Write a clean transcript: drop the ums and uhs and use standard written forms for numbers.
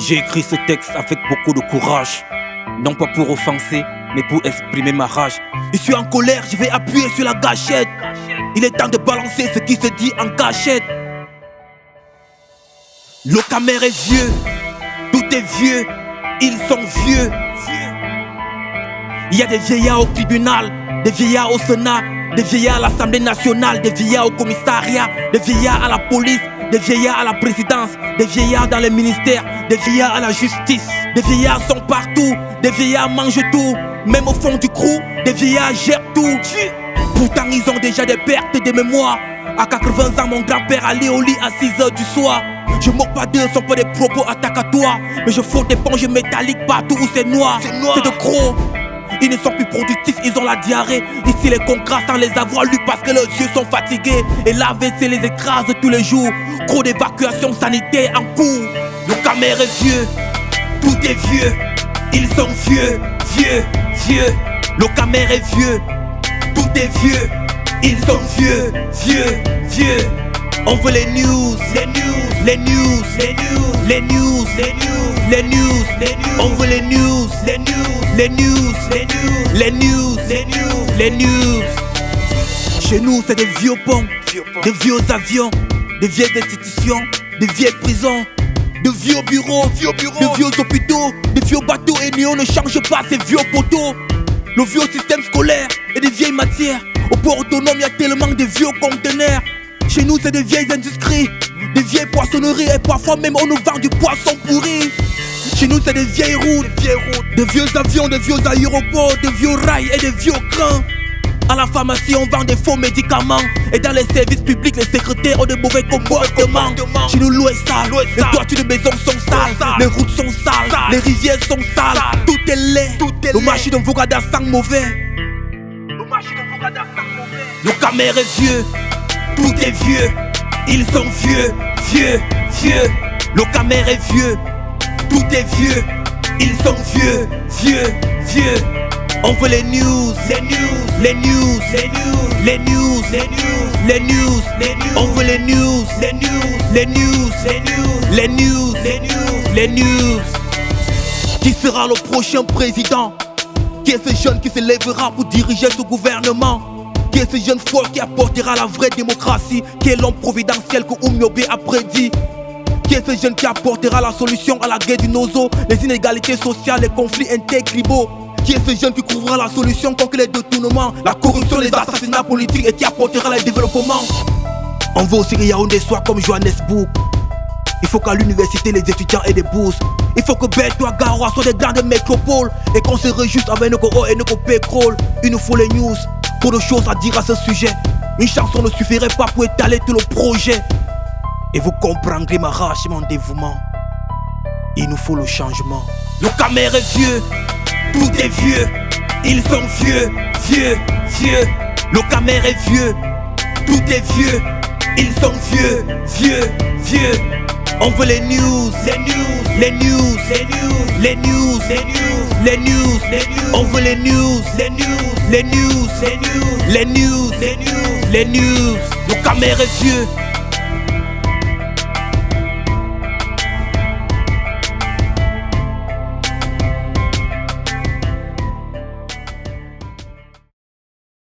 J'ai écrit ce texte avec beaucoup de courage, non pas pour offenser, mais pour exprimer ma rage. Je suis en colère, je vais appuyer sur la gâchette. Il est temps de balancer ce qui se dit en cachette. Le Camer est vieux, tout est vieux, ils sont vieux. Il y a des vieillards au tribunal, des vieillards au Sénat, des vieillards à l'Assemblée nationale, des vieillards au commissariat, des vieillards à la police, des vieillards à la présidence, des vieillards dans les ministères, des vieillards à la justice. Des vieillards sont partout, des vieillards mangent tout. Même au fond du crew, des vieillards gèrent tout. Pourtant ils ont déjà des pertes de mémoire. À 80 ans mon grand-père allait au lit à 6h du soir. Je moque pas d'eux, ce sont pas des propos attacatoires, mais je frotte des ponges métalliques partout où c'est noir. C'est de gros. Ils ne sont plus productifs, ils ont la diarrhée. Ici les contrats sans les avoir lus parce que leurs yeux sont fatigués. Et l'AVC les écrase tous les jours. Gros d'évacuation sanitaire en cours. Le Camer est vieux, tout est vieux. Ils sont vieux, vieux, vieux. Le Camer est vieux, tout est vieux. Ils sont vieux, vieux, vieux. On veut les news, les news, les news, les news, les news, les news, les news, les news. On veut les news, les news, les news, les news, les news, les news, les news. Chez nous c'est des vieux ponts, des vieux avions, des vieilles institutions, des vieilles prisons, de vieux bureaux, de vieux hôpitaux, des vieux bateaux et néo ne change pas ces vieux poteaux. Le vieux système scolaire et des vieilles matières. Au port autonome y'a tellement de vieux conteneurs. Chez nous c'est des vieilles industries, des vieilles poissonneries et parfois même on nous vend du poisson pourri. Chez nous c'est des vieilles routes, des vieux avions, des vieux aéroports, des vieux rails et des vieux trains. À la pharmacie on vend des faux médicaments. Et dans les services publics les secrétaires ont de mauvais comportements. Chez nous l'eau est sale, les toitures de maisons sont sales, les routes sont sales, les rivières sont sales. Tout est laid, le marché de Vogada sent mauvais. Le Camer est vieux, tout est vieux, ils sont vieux, vieux, vieux. Le Camer est vieux, tout est vieux, ils sont vieux, vieux, vieux. On veut les news, les news, les news, les news, les news, les news, les news, les news. On veut les news, les news, les news, les news, les news, les news, les news. Qui sera le prochain président? Qui est ce jeune qui se lèvera pour diriger ce gouvernement? Qui est ce jeune fort qui apportera la vraie démocratie? Qui est l'homme providentiel que Oumiobe a prédit? Qui est ce jeune qui apportera la solution à la guerre du Nozo, les inégalités sociales, les conflits intertribaux? Qui est ce jeune qui trouvera la solution contre les détournements, la corruption, les assassinats politiques et qui apportera le développement? On veut aussi que Yaoundé soit comme Johannesburg. Il faut qu'à l'université les étudiants aient des bourses. Il faut que Beto et Garoua soient des grandes métropoles et qu'on se réjouisse avec nos eau et nos pétrole. Il nous faut les news, trop de choses à dire à ce sujet. Une chanson ne suffirait pas pour étaler tout le projet. Et vous comprendrez ma rage et mon dévouement. Il nous faut le changement. Le Camer est vieux, tout est vieux, ils sont vieux, vieux, vieux. Le Camer est vieux, tout est vieux, ils sont vieux, vieux, vieux. On veut les news, les news, les news, les news, les news, les news, les news, les news. On veut les news, les news, les news, les news, les news, les news, les news. Le Camer est vieux,